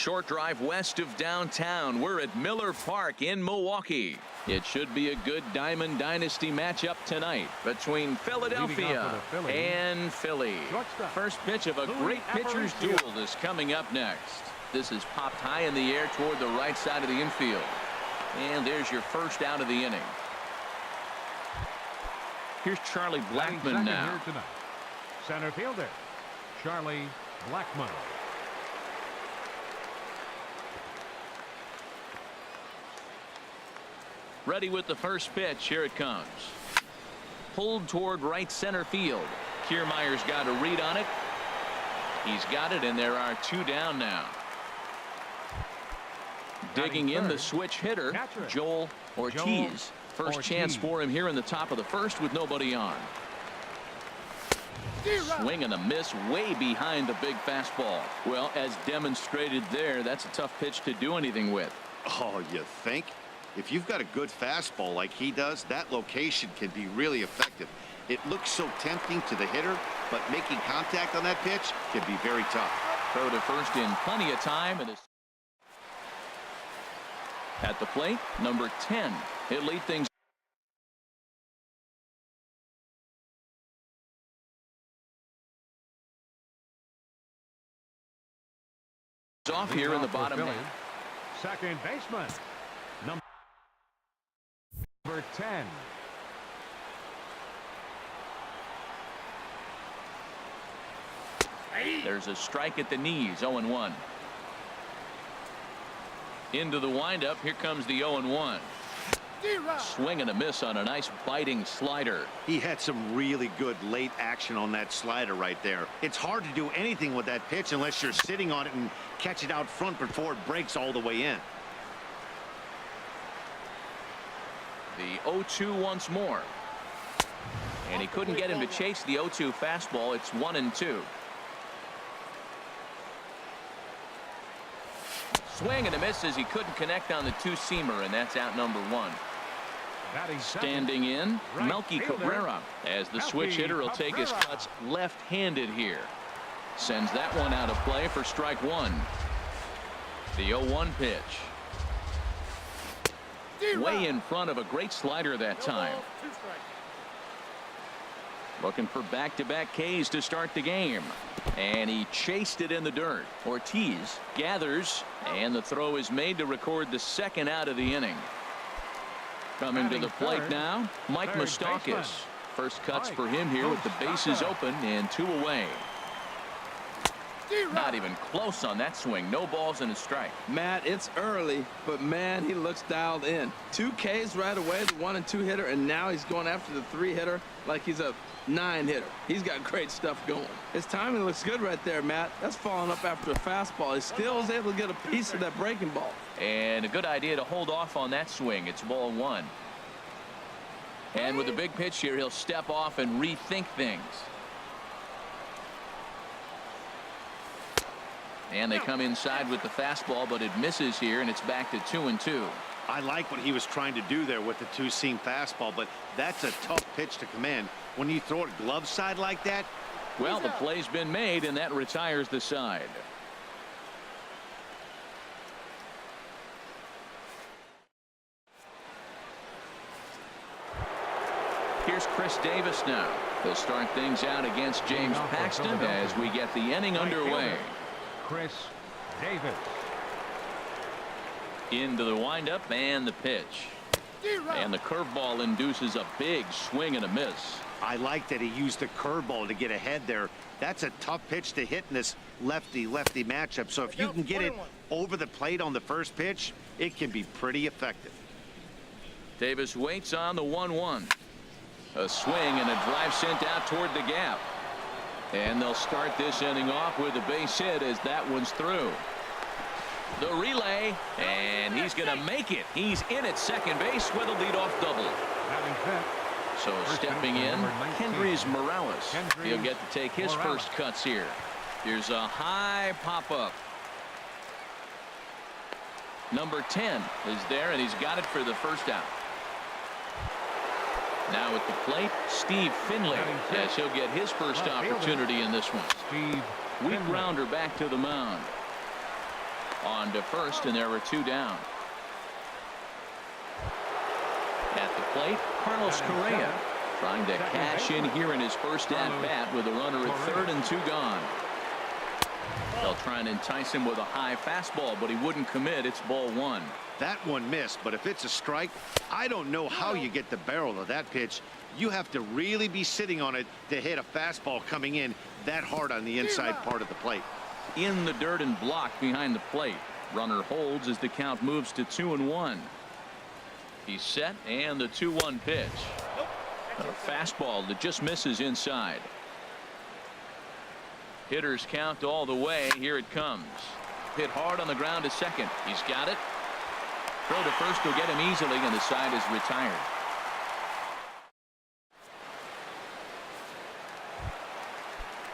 short drive west of downtown. We're at Miller Park in Milwaukee. It should be a good Diamond Dynasty matchup tonight between Philadelphia and Philly. First pitch of a great pitcher's duel is coming up next. This is popped high in the air toward the right side of the infield. And there's your first out of the inning. Here's Charlie Blackmon now. Here tonight, center fielder Charlie Blackmon. Ready with the first pitch. Here it comes. Pulled toward right center field. Kiermaier's got a read on it. He's got it, and there are two down now. Digging in the switch hitter, Joel Ortiz. First chance for him here in the top of the first with nobody on. Swing and a miss way behind the big fastball. Well, as demonstrated there, that's a tough pitch to do anything with. Oh, you think? If you've got a good fastball like he does, that location can be really effective. It looks so tempting to the hitter, but making contact on that pitch can be very tough. Throw to first in plenty of time. And at the plate, number 10. He'll lead things off here in the bottom half. Second baseman, number 10. There's a strike at the knees. 0-1. Into the windup. Here comes the 0-1. Swing and a miss on a nice biting slider. He had some really good late action on that slider right there. It's hard to do anything with that pitch unless you're sitting on it and catch it out front before it breaks all the way in. The 0-2 once more. And he couldn't get him to chase the 0-2 fastball. It's 1-2. Swing and a miss as he couldn't connect on the two-seamer, and that's out number 1. Standing in, Melky Cabrera, as the switch hitter will take his cuts left-handed here. Sends that one out of play for strike 1. The 0-1 pitch. Way in front of a great slider that time. Looking for back-to-back Ks to start the game. And he chased it in the dirt. Ortiz gathers, and the throw is made to record the second out of the inning. Coming to the plate now, Mike Moustakas. First cuts for him here with the bases open and 2 away. Not even close on that swing. No balls and a strike. Matt, it's early, but man, he looks dialed in. 2 Ks right away, the 1 and 2 hitter, and now he's going after the 3 hitter like he's a 9 hitter. He's got great stuff going. His timing looks good right there, Matt. That's falling up after a fastball. He still is able to get a piece of that breaking ball. And a good idea to hold off on that swing. It's ball 1. And with a big pitch here, he'll step off and rethink things. And they come inside with the fastball, but it misses here, and it's back to 2-2. I like what he was trying to do there with the two-seam fastball, but that's a tough pitch to command. When you throw it glove side like that. Well, the play's been made, and that retires the side. Here's Chris Davis now. He'll start things out against James Paxton as we get the inning underway. Chris Davis. Into the windup and the pitch. And the curveball induces a big swing and a miss. I like that he used the curveball to get ahead there. That's a tough pitch to hit in this lefty-lefty matchup. So if you can get it over the plate on the first pitch, it can be pretty effective. Davis waits on the 1-1. A swing and a drive sent out toward the gap. And they'll start this inning off with a base hit as that one's through. The relay, and he's going to make it. He's in at second base with a leadoff double. So stepping in, Kendrys Morales. He'll get to take his first cuts here. Here's a high pop-up. Number 10 is there, and he's got it for the first out. Now at the plate, Steve Finley, as he'll get his first opportunity in this one. Weak grounder back to the mound. On to first, and there were 2 down. At the plate, Carlos Correa trying to cash in here in his first at-bat with a runner at third and 2 gone. They'll try and entice him with a high fastball, but he wouldn't commit. It's ball 1. That one missed, but if it's a strike, I don't know how you get the barrel of that pitch. You have to really be sitting on it to hit a fastball coming in that hard on the inside part of the plate. In the dirt and blocked behind the plate. Runner holds as the count moves to 2-1. He's set, and the 2-1 pitch. A fastball that just misses inside. Hitters count all the way. Here it comes. Hit hard on the ground to second. He's got it. Throw to first will get him easily, and the side is retired.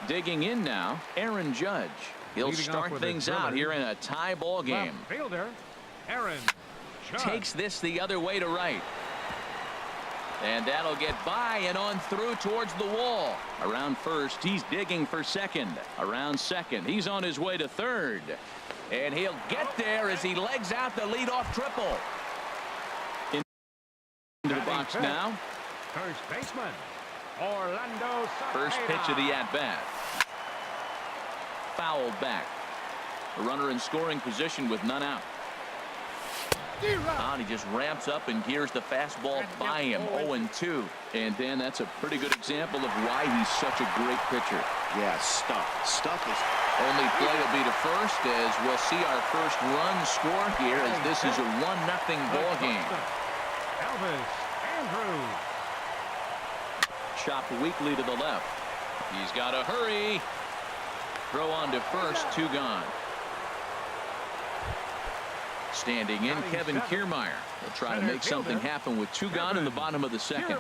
Digging in now, Aaron Judge. He'll start things out here in a tie ball game. Fielder, Aaron Judge. Takes this the other way to right. And that'll get by and on through towards the wall. Around first, he's digging for second. Around second, he's on his way to third. And he'll get there as he legs out the leadoff triple. Into the box now. First baseman, Orlando. First pitch of the at-bat. Fouled back. A runner in scoring position with none out. And he just ramps up and gears the fastball by him. 0-2. And then that's a pretty good example of why he's such a great pitcher. Yeah, Stuff is... Only play will be to first as we'll see our first run score here as this is a 1-0 ball game. Elvis Andrews. Chopped weakly to the left. He's got to hurry. Throw on to first, 2 gone. Standing in, Kevin Kiermaier. He'll try to make something happen with 2 gone in the bottom of the second.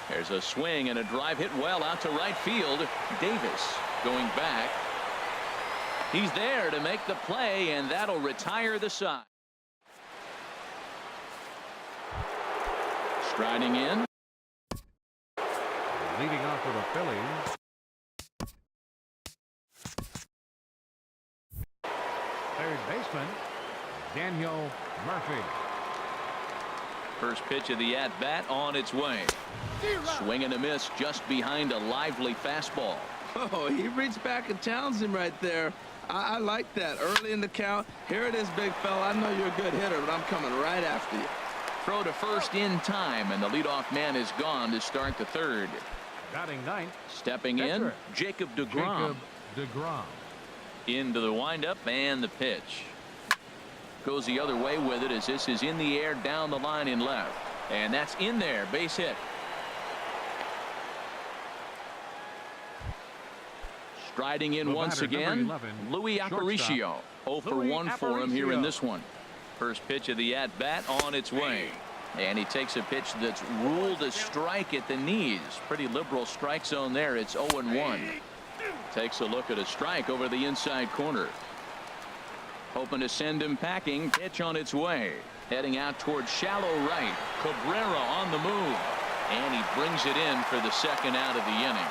There's a swing and a drive hit well out to right field. Davis going back. He's there to make the play, and that'll retire the side. Striding in. Leading off for the Phillies. Third baseman, Daniel Murphy. First pitch of the at-bat on its way. Swing and a miss just behind a lively fastball. Oh, he reached back and challenged him right there. I like that. Early in the count. Here it is, big fella. I know you're a good hitter, but I'm coming right after you. Throw to first in time, and the leadoff man is gone to start the third. Batting ninth. Stepping in, Jacob deGrom. Into the windup and the pitch. Goes the other way with it as this is in the air down the line in left. And that's in there. Base hit. Striding in once again, 11, Louis Aparicio. 0 for 1 for him here in this one. First pitch of the at-bat on its way. And he takes a pitch that's ruled a strike at the knees. Pretty liberal strike zone there. It's 0-1. Takes a look at a strike over the inside corner. Hoping to send him packing. Pitch on its way. Heading out towards shallow right. Cabrera on the move. And he brings it in for the second out of the inning.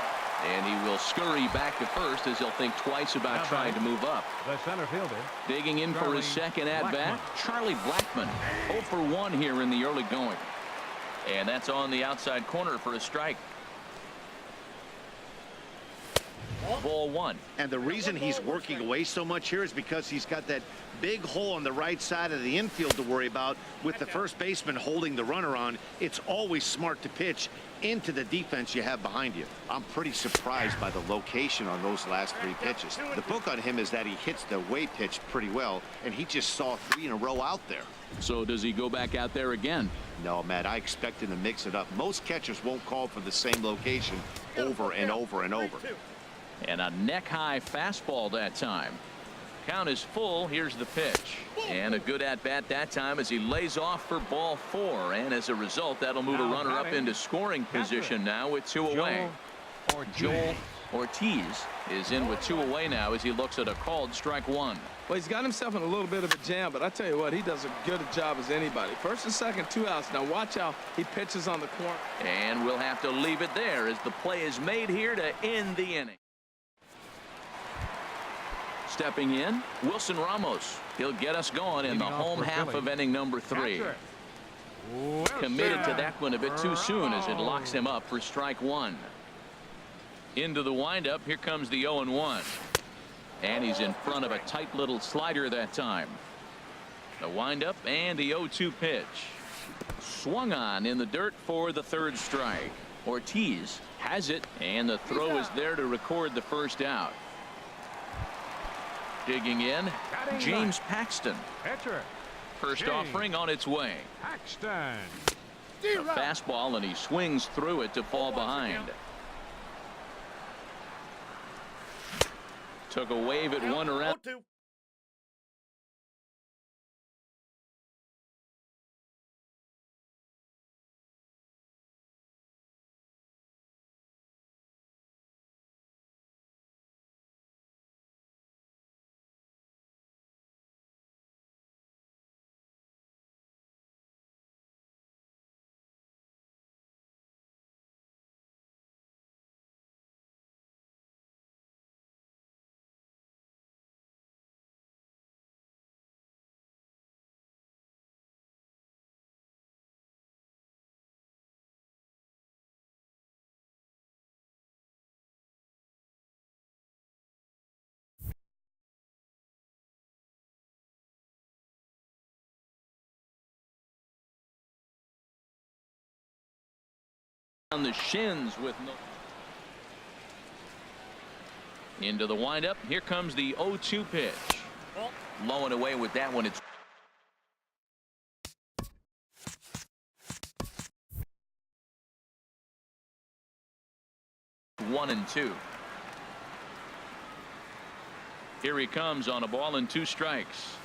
And he will scurry back to first as he'll think twice about trying to move up. The center fielder. Digging in for his second at-bat, Charlie Blackmon. 0 for 1 here in the early going. And that's on the outside corner for a strike. Ball 1. And the reason he's working away so much here is because he's got that big hole on the right side of the infield to worry about. With the first baseman holding the runner on, it's always smart to pitch into the defense you have behind you. I'm pretty surprised by the location on those last 3 pitches. The book on him is that he hits the way pitch pretty well, and he just saw 3 in a row out there. So does he go back out there again? No, Matt, I expect him to mix it up. Most catchers won't call for the same location over and over and over. And a neck-high fastball that time. Count is full. Here's the pitch. And a good at-bat that time as he lays off for ball 4. And as a result, that'll move a runner up into scoring position now with 2 away. Joel Ortiz is in with 2 away now as he looks at a called strike 1. Well, he's got himself in a little bit of a jam, but I tell you what, he does a good job as anybody. First and second, 2 outs. Now watch how he pitches on the corner. And we'll have to leave it there as the play is made here to end the inning. stepping in, Wilson Ramos. He'll get us going in the home half of inning number 3. Committed to that one a bit too soon as it locks him up for strike 1. Into the windup. Here comes the 0-1. And he's in front of a tight little slider that time. The windup and the 0-2 pitch. Swung on in the dirt for the 3rd strike. Ortiz has it, and the throw is there to record the first out. Digging in, James Paxton. First offering on its way. Paxton. A fastball, and he swings through it to fall behind. Took a wave at one around. On the shins with no. Into the windup. Here comes the 0-2 pitch. Low and away with that one. It's 1-2. Here he comes on a ball and 2 strikes.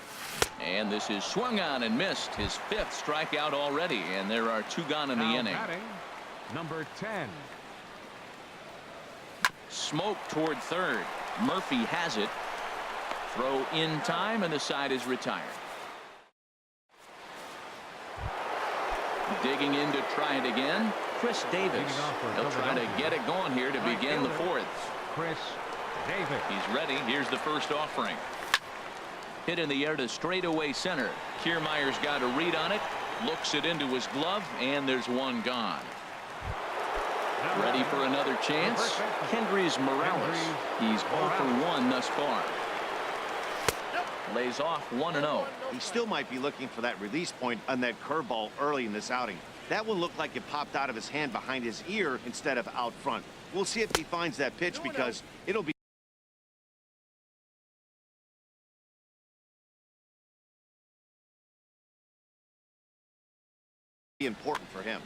And this is swung on and missed. His 5th strikeout already, and there are 2 gone in the inning. Number 10. Smoke toward 3rd. Murphy has it. Throw in time, and the side is retired. Digging in to try it again, Chris Davis. He'll try to get it going here to begin the 4th. Chris Davis. He's ready. Here's the first offering. Hit in the air to straightaway center. Kiermaier's got a read on it. Looks it into his glove, and there's 1 gone. Ready for another chance. Kendrys Morales. He's 0 for 1 thus far. Lays off 1-0. He still might be looking for that release point on that curveball early in this outing. That one looked like it popped out of his hand behind his ear instead of out front. We'll see if he finds that pitch because it'll be important for him.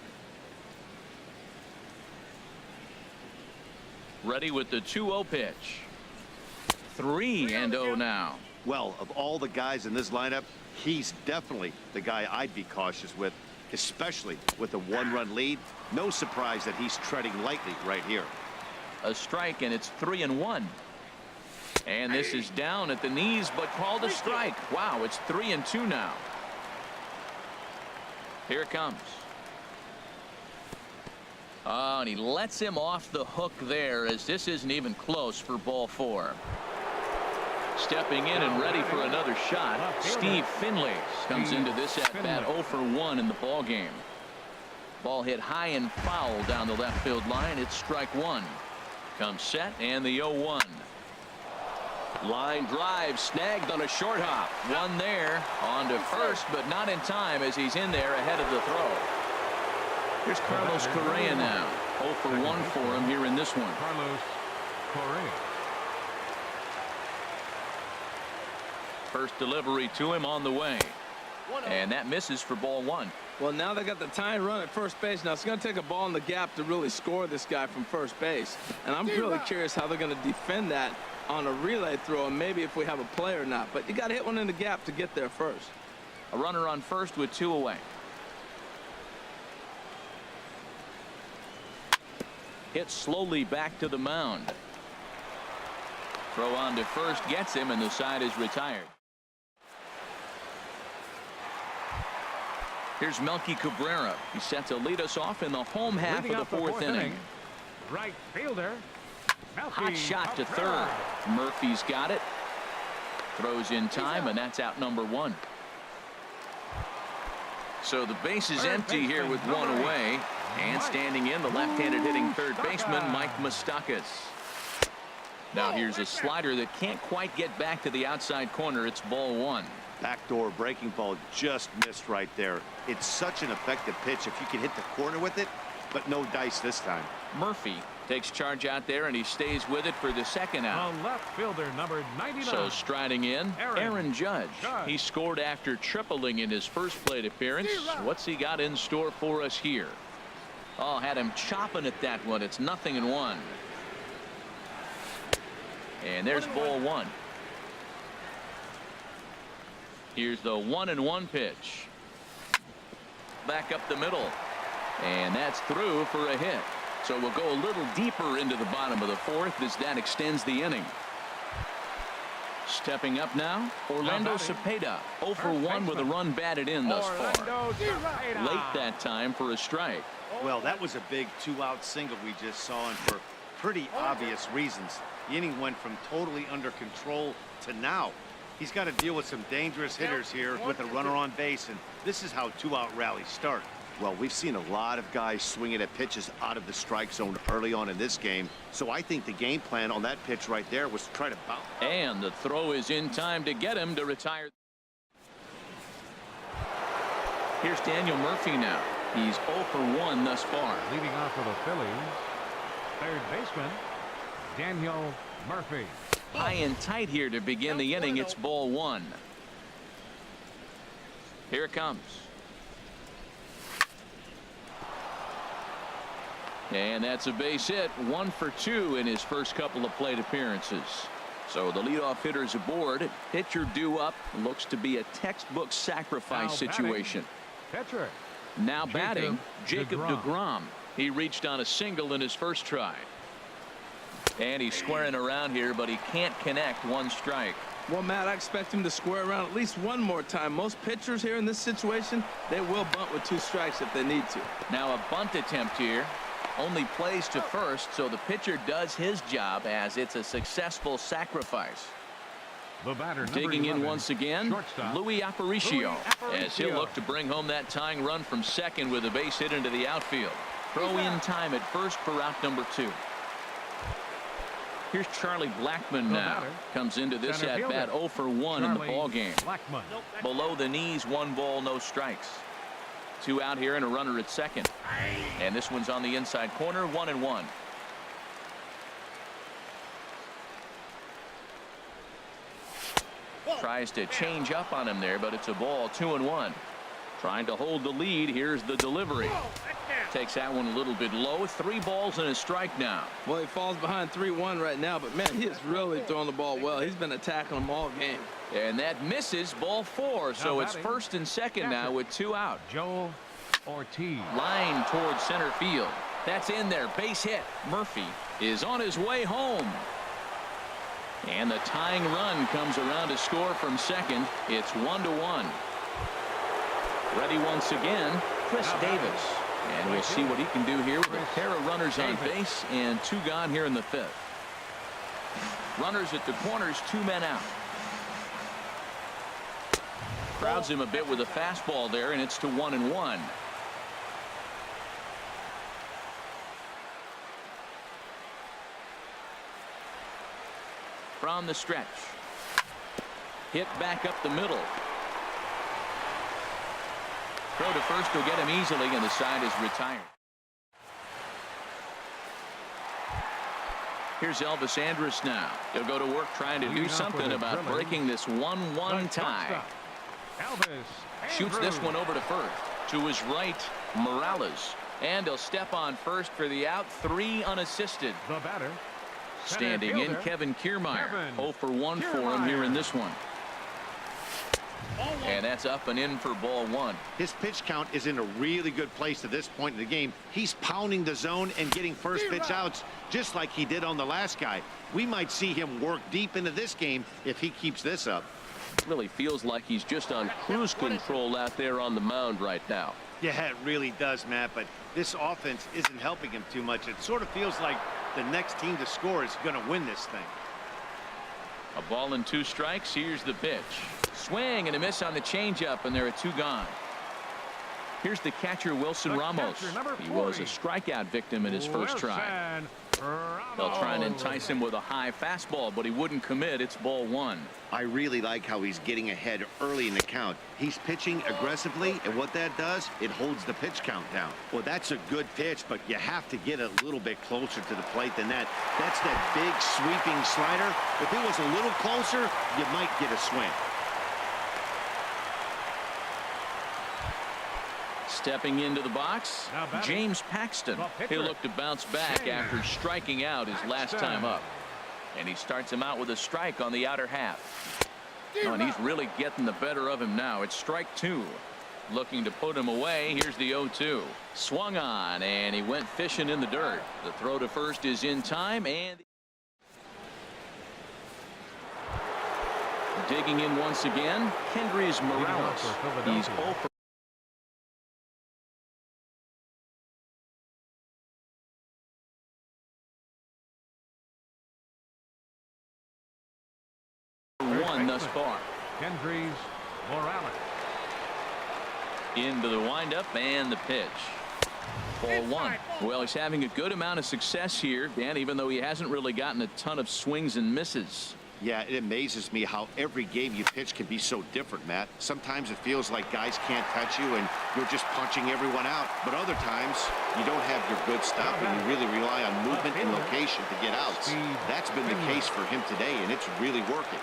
Ready with the 2-0 pitch. 3-0 now. Well, of all the guys in this lineup, he's definitely the guy I'd be cautious with, especially with a 1-run lead. No surprise that he's treading lightly right here. A strike, and it's 3-1. And this is down at the knees, but called a strike. Wow, it's 3-2 now. Here it comes. Oh, and he lets him off the hook there, as this isn't even close for ball 4. Stepping in and ready for another shot, Steve Finley comes into this at bat 0 for 1 in the ball game. Ball hit high and foul down the left field line. It's strike 1. Comes set, and the 0-1. Line drive snagged on a short hop. One there on to first, but not in time as he's in there ahead of the throw. Here's Carlos Correa now. 0 for 1 for him here in this one. Carlos Correa. First delivery to him on the way. And that misses for ball 1. Well, now they got the tying run at first base. Now it's going to take a ball in the gap to really score this guy from first base. And I'm really curious how they're going to defend that on a relay throw, and maybe if we have a play or not. But you got to hit one in the gap to get there first. A runner on first with 2 away. Hit slowly back to the mound. Throw on to first gets him, and the side is retired. Here's Melky Cabrera. He's set to lead us off in the home half of the 4th inning. Right fielder. Hot shot to 3rd. Murphy's got it. Throws in time, and that's out number 1. So the base is empty here with 1 away. And standing in, the left-handed hitting third baseman, Mike Moustakas. Now here's a slider that can't quite get back to the outside corner. It's ball 1. Backdoor breaking ball just missed right there. It's such an effective pitch if you can hit the corner with it, but no dice this time. Murphy takes charge out there, and he stays with it for the second out. The left fielder, number 99. So striding in, Aaron Judge. He scored after tripling in his first plate appearance. What's he got in store for us here? Oh, had him chopping at that one. It's 0-1. And there's ball 1. Here's the 1-1 pitch. Back up the middle. And that's through for a hit. So we'll go a little deeper into the bottom of the 4th as that extends the inning. Stepping up now, Orlando Cepeda, 0 for 1 with a run batted in thus far. Late that time for a strike. Well, that was a big 2-out single we just saw, and for pretty obvious reasons. The inning went from totally under control to now. He's got to deal with some dangerous hitters here with a runner on base, and this is how 2-out rallies start. Well, we've seen a lot of guys swinging at pitches out of the strike zone early on in this game, so I think the game plan on that pitch right there was to try to bounce. And the throw is in time to get him to retire. Here's Daniel Murphy now. He's 0 for 1 thus far. Leading off for the Phillies, third baseman, Daniel Murphy. High and tight here to begin the inning. It's ball 1. Here it comes. And that's a base hit. 1 for 2 in his first couple of plate appearances. So the leadoff hitter's aboard. Pitcher due up. Looks to be a textbook sacrifice situation. Pitcher. Now batting, Jacob deGrom. He reached on a single in his first try. And he's squaring around here, but he can't connect. 1 strike. Well, Matt, I expect him to square around at least one more time. Most pitchers here in this situation, they will bunt with 2 strikes if they need to. Now a bunt attempt here. Only plays to first, so the pitcher does his job as it's a successful sacrifice. The batter, digging 11, in once again, Louis Aparicio, as he'll look to bring home that tying run from second with a base hit into the outfield. Throw in time at first for out number 2. Here's Charlie Blackmon now. Comes into this at bat 0 for 1 in the ball game. Below the knees, 1 ball, no strikes. 2 out here and a runner at second. And this one's on the inside corner, 1-1. Tries to change up on him there, but it's a ball, 2-1. Trying to hold the lead. Here's the delivery. Takes that one a little bit low. 3 balls and a strike now. Well, he falls behind 3-1 right now, but man, he is really throwing the ball well. He's been attacking them all game. And that misses, ball 4. So it's first and second now with 2 out. Joel Ortiz. Line towards center field. That's in there. Base hit. Murphy is on his way home. And the tying run comes around to score from second. It's 1-1. Ready once again, Chris Davis. And we'll see what he can do here with a pair of runners on base and 2 gone here in the 5th. Runners at the corners, 2 men out. Crowds him a bit with a fastball there, and it's to 1-1. From the stretch. Hit back up the middle. Throw to first will get him easily, and the side is retired. Here's Elvis Andrus now. He'll go to work trying to do something about breaking this 1-1 tie. Shoots this one over to first. To his right, Morales. And he'll step on first for the out. 3 unassisted. The batter. Standing in, Kevin Kiermaier. 0 for 1 for him here in this one. And that's up and in for ball 1. His pitch count is in a really good place at this point in the game. He's pounding the zone and getting first pitch outs just like he did on the last guy. We might see him work deep into this game if he keeps this up. Really feels like he's just on cruise control out there on the mound right now. Yeah, it really does, Matt, but this offense isn't helping him too much. It sort of feels like the next team to score is going to win this thing. A ball and 2 strikes. Here's the pitch. Swing and a miss on the changeup, and there are 2 gone. Here's the catcher, Wilson Ramos. He was a strikeout victim in his first try. They'll try and entice him with a high fastball, but he wouldn't commit. It's ball 1. I really like how he's getting ahead early in the count. He's pitching aggressively, and what that does, it holds the pitch count down. Well, that's a good pitch, but you have to get a little bit closer to the plate than that. That's that big sweeping slider. If it was a little closer, you might get a swing. Stepping into the box, James Paxton. He'll look to bounce back after striking out his last time up. And he starts him out with a strike on the outer half. Oh, and he's really getting the better of him now. It's strike 2. Looking to put him away. Here's the 0-2. Swung on, and he went fishing in the dirt. The throw to first is in time, and digging in once again, Kendrys Morales. He's 0 for 1 thus far. Kendrys Morales. Into the windup and the pitch. Ball 1. Well, he's having a good amount of success here, Dan, even though he hasn't really gotten a ton of swings and misses. Yeah, it amazes me how every game you pitch can be so different, Matt. Sometimes it feels like guys can't touch you and you're just punching everyone out. But other times you don't have your good stuff and you really rely on movement and location to get outs. That's been the case for him today, and it's really working.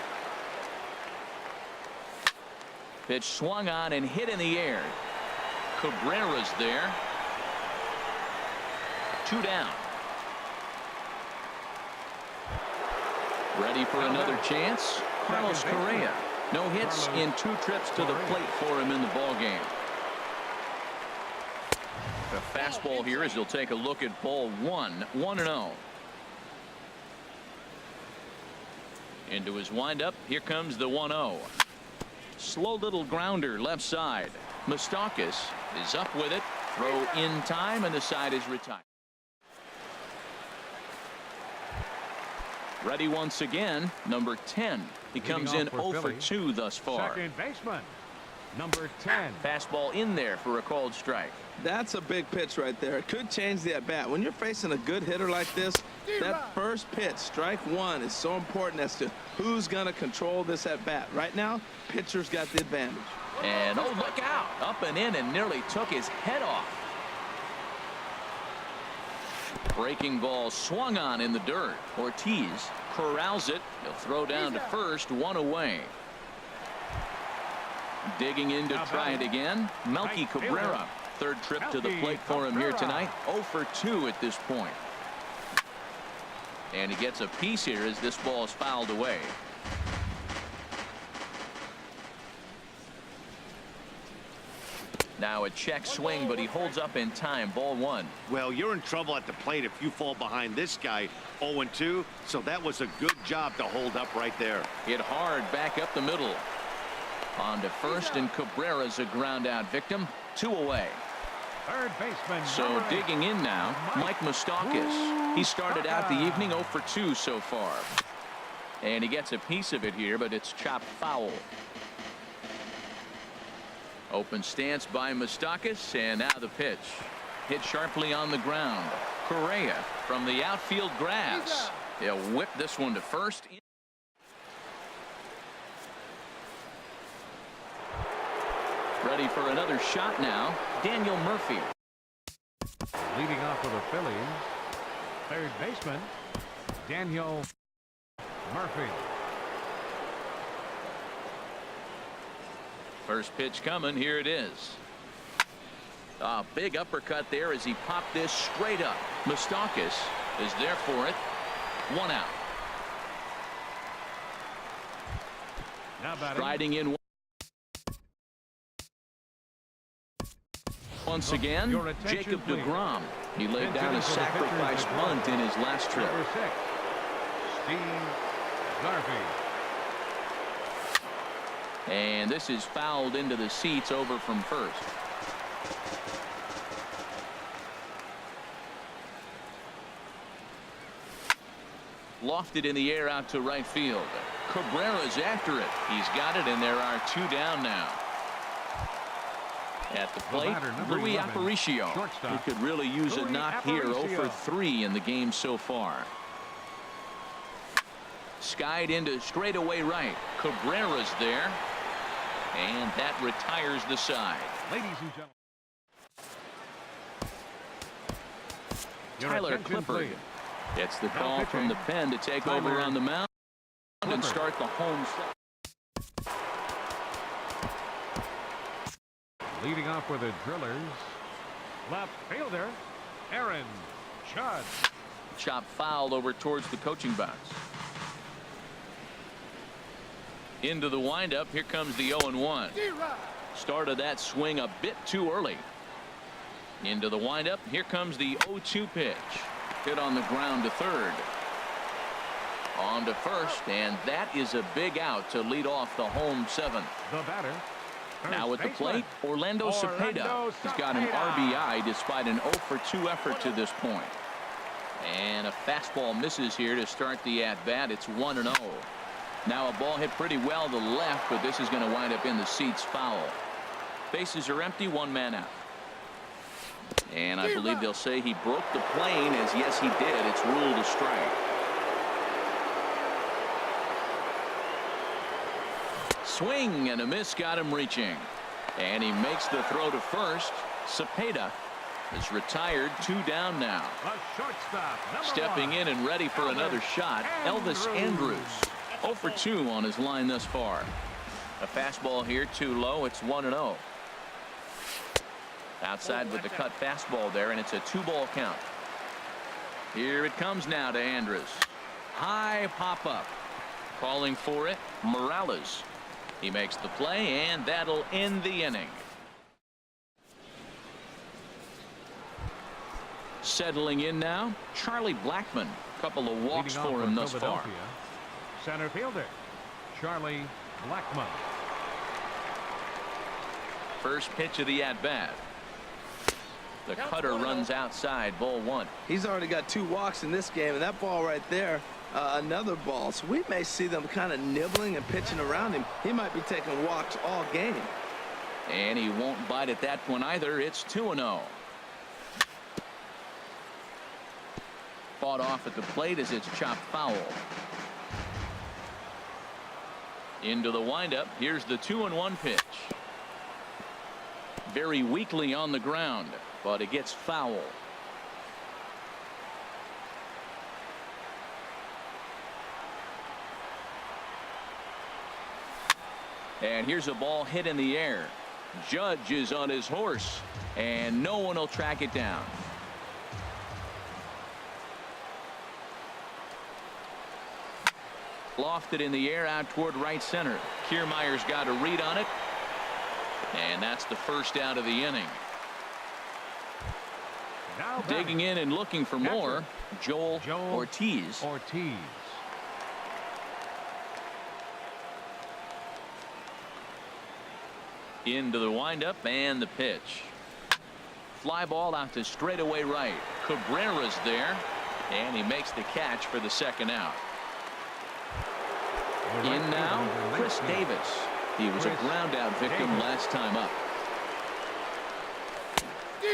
Pitch swung on and hit in the air. Cabrera's there. 2 down. Ready for another chance. Carlos Correa. No hits in 2 trips to the plate for him in the ball game. The fastball here as he'll take a look at ball 1. 1-0. Into his windup. Here comes the 1-0. Slow little grounder left side. Moustakas is up with it. Throw in time, and the side is retired. Ready once again, number 10. He comes in 0 for 2 thus far. Second baseman, number 10. Fastball in there for a called strike. That's a big pitch right there. It could change the at bat. When you're facing a good hitter like this, that first pitch, strike 1, is so important as to who's going to control this at bat. Right now, pitcher's got the advantage. And oh, look out! Up and in, and nearly took his head off. Breaking ball swung on in the dirt. Ortiz corrals it. He'll throw down to first. 1 away. Digging in to try it again. Melky Cabrera. 3rd trip to the plate for him here tonight. 0 for 2 at this point. And he gets a piece here as this ball is fouled away. Now a check swing, but he holds up in time. Ball 1. Well, you're in trouble at the plate if you fall behind this guy. 0-2, so that was a good job to hold up right there. Hit hard back up the middle. On to first, and Cabrera's a ground out victim. 2 away. Third baseman. So digging in now, Mike Moustakas. He started out the evening 0 for 2 so far. And he gets a piece of it here, but it's chopped foul. Open stance by Moustakas, and now the pitch. Hit sharply on the ground. Correa from the outfield grass. He'll whip this one to first. Ready for another shot now. Daniel Murphy. Leading off for the Phillies, third baseman, Daniel Murphy. First pitch coming. Here it is. A big uppercut there as he popped this straight up. Moustakas is there for it. 1 out. Now batting. Striding in once again, Jacob deGrom. He laid down a sacrifice bunt in his last trip. Number 6, Steve Garvey. And this is fouled into the seats over from first. Lofted in the air out to right field. Cabrera's after it. He's got it, and there are 2 down now. At the plate, Luis Aparicio. He could really use a knock here. 0 for 3 in the game so far. Skied into straightaway right. Cabrera's there. And that retires the side. Ladies and gentlemen. Tyler Clifford gets the call from the pen to take over on the mound and start the home stretch. Leading off with the Drillers, left fielder Aaron Judge. Chop foul over towards the coaching box. Into the windup. Here comes the 0-1. Started that swing a bit too early. Into the windup. Here comes the 0-2 pitch. Hit on the ground to third. On to first, and that is a big out to lead off the home 7th. The batter. Now at the plate, Orlando Cepeda. He's got an RBI despite an 0 for 2 effort to this point. And a fastball misses here to start the at-bat. It's 1-0. Now a ball hit pretty well to the left, but this is going to wind up in the seats foul. Bases are empty, 1 man out. And I believe they'll say he broke the plane, as yes he did. It's ruled a strike. Swing and a miss got him reaching. And he makes the throw to first. Cepeda is retired, 2 down now. Stepping in and ready for another shot, Elvis Andrus. 0 for 2 on his line thus far. A fastball here too low. It's 1-0. Outside with the cut fastball there, and it's a 2-ball count. Here it comes now to Andrus. High pop up. Calling for it, Morales. He makes the play, and that'll end the inning. Settling in now, Charlie Blackmon. Couple of walks for him thus far. Center fielder Charlie Blackmon. First pitch of the at-bat. The cutter runs outside, ball 1. He's already got 2 walks in this game, and that ball right there, another ball. So we may see them kind of nibbling and pitching around him. He might be taking walks all game. And he won't bite at that one either. It's 2-0. Fought off at the plate as it's chopped foul. Into the windup. Here's the 2-1 pitch. Very weakly on the ground, but it gets foul. And here's a ball hit in the air. Judge is on his horse, and no one will track it down. Lofted in the air out toward right center. Kiermaier's got a read on it. And that's the first out of the inning. Now digging in and looking for more, Joel Ortiz. Into the windup and the pitch. Fly ball out to straightaway right. Cabrera's there, and he makes the catch for the second out. In now, Chris Davis. He was a ground out victim last time up.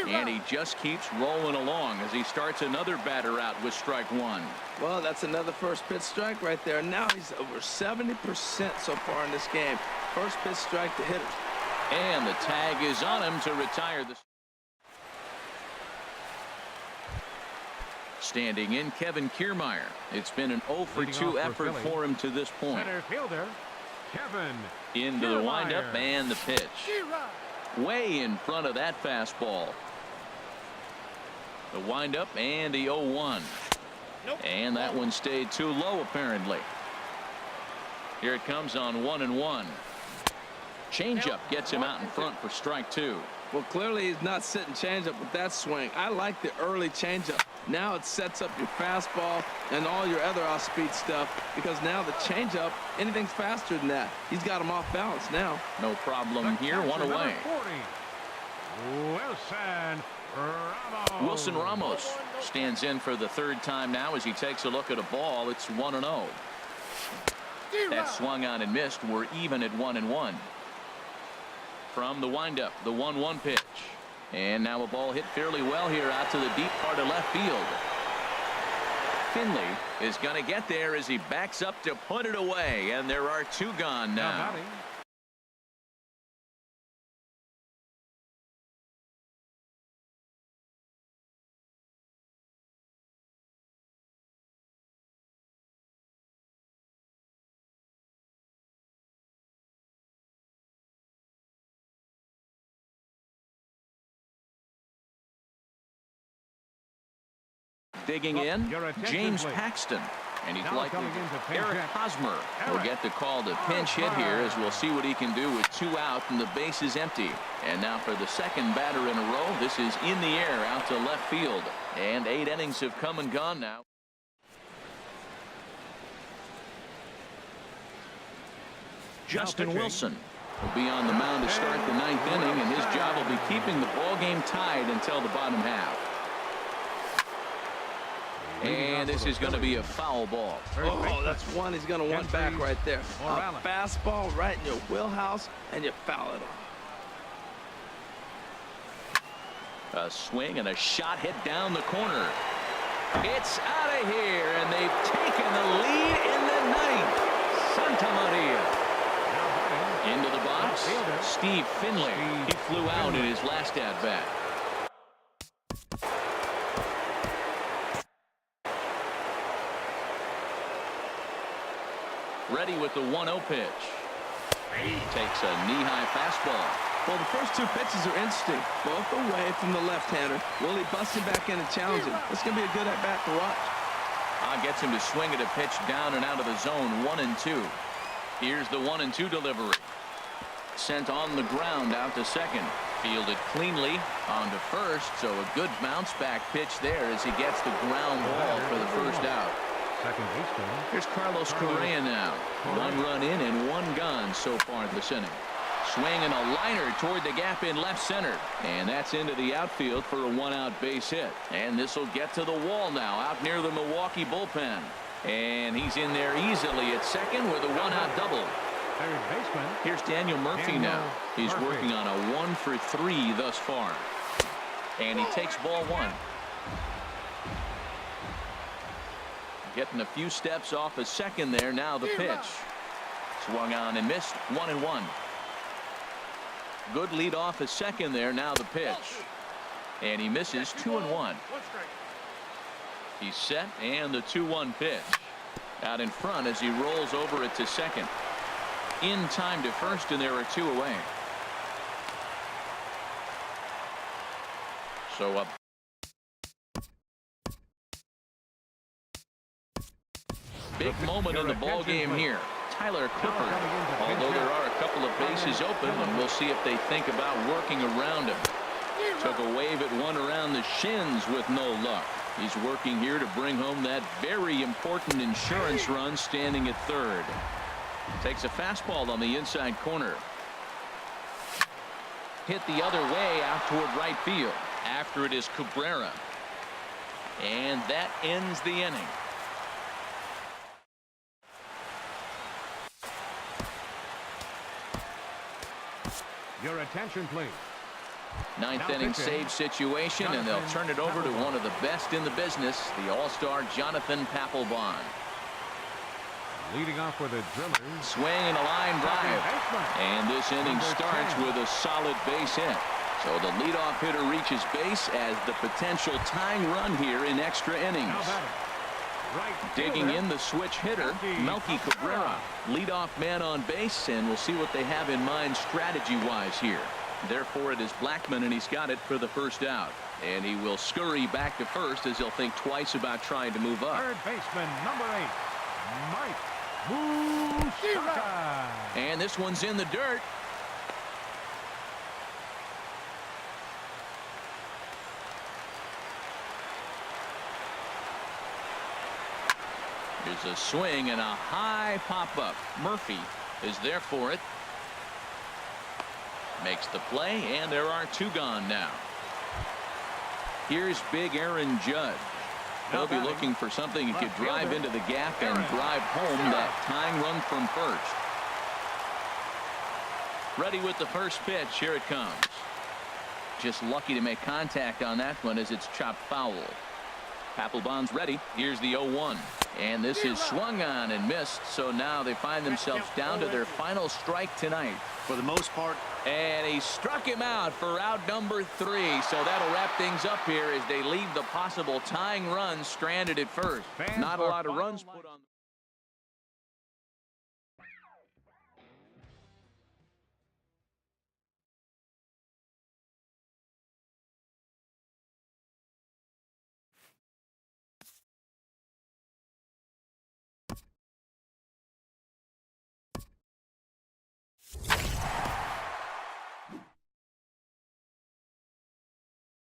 And he just keeps rolling along as he starts another batter out with strike 1. Well, that's another first pitch strike right there. Now he's over 70% so far in this game. First pitch strike to hitters. And the tag is on him to retire the. Standing in, Kevin Kiermaier. It's been an 0 for 2 effort for him to this point. Center fielder Kevin into the windup and the pitch. Way in front of that fastball. The windup and the 0-1. And that one stayed too low apparently. Here it comes on 1-1. Changeup gets him out in front for strike 2. Well, clearly he's not sitting changeup with that swing. I like the early changeup. Now it sets up your fastball and all your other off-speed stuff, because now the changeup, anything's faster than that. He's got him off balance now. No problem here. 1 away. Wilson Ramos stands in for the 3rd time now as he takes a look at a ball. It's 1-0. That swung on and missed. We're even at 1-1. From the windup, the 1-1 pitch. And now a ball hit fairly well here out to the deep part of left field. Finley is going to get there as he backs up to put it away. And there are 2 gone now. Digging in, James Paxton. And he's likely Eric Hosmer will get the call to pinch hit here, as we'll see what he can do with 2 out and the base is empty. And now for the second batter in a row, this is in the air out to left field. And 8 innings have come and gone now. Justin Wilson will be on the mound to start the 9th inning, and his job will be keeping the ball game tied until the bottom half. And this is going to be a foul ball. Oh, that's one he's going to want back right there. A fastball right in your wheelhouse, and you foul it off. A swing and a shot hit down the corner. It's out of here, and they've taken the lead in the 9th. Santa Maria. Into the box, Steve Finley. He flew out in his last at-bat. Ready with the 1-0 pitch. Takes a knee-high fastball. Well, the first 2 pitches are interesting. Both away from the left-hander. Will he bust him back in and challenge him? It's going to be a good at-bat to watch. Gets him to swing at a pitch down and out of the zone, 1-2. Here's the 1-2 delivery. Sent on the ground out to second. Fielded cleanly on to first, so a good bounce-back pitch there as he gets the ground ball for the first out. Here's Carlos Correa now. 1 run in and 1 gone so far this inning. Swinging a liner toward the gap in left center. And that's into the outfield for a 1-out base hit. And this will get to the wall now out near the Milwaukee bullpen. And he's in there easily at second with a 1-out double. Here's Daniel Murphy now. He's working on a 1 for 3 thus far. And he takes ball 1. Getting a few steps off a second there. Now the pitch. Swung on and missed. 1-1. Good lead off a second there. Now the pitch. And he misses. 2-1. He's set, and the 2-1 pitch. Out in front as he rolls over it to second. In time to first, and there are 2 away. So up. Big moment in the ball game here. Tyler Clippard, although there are a couple of bases open, and we'll see if they think about working around him. Took a wave at one around the shins with no luck. He's working here to bring home that very important insurance run, standing at third. Takes a fastball on the inside corner. Hit the other way out toward right field. After it is Cabrera. And that ends the inning. Your attention, please. Ninth inning save situation, and they'll turn it over to one of the best in the business, the all-star Jonathan Papelbon. Leading off with a driller. Swing and a line drive. And this inning starts with a solid base hit. So the leadoff hitter reaches base as the potential tying run here in extra innings. Digging in, the switch hitter, Melky Cabrera. Leadoff man on base, and we'll see what they have in mind strategy-wise here. Therefore, it is Blackman, and he's got it for the first out. And he will scurry back to first as he'll think twice about trying to move up. Third baseman, number 8, Mike Mussina. And this one's in the dirt. There's a swing and a high pop-up. Murphy is there for it. Makes the play, and there are 2 gone now. Here's big Aaron Judge. He'll be looking for something he could drive into the gap and drive home that tying run from first. Ready with the first pitch. Here it comes. Just lucky to make contact on that one as it's chopped foul. Papelbon's ready. Here's the 0-1. And this is swung on and missed. So now they find themselves down to their final strike tonight. For the most part. And he struck him out for out number 3. So that'll wrap things up here as they leave the possible tying run stranded at first. Not a lot of runs put on.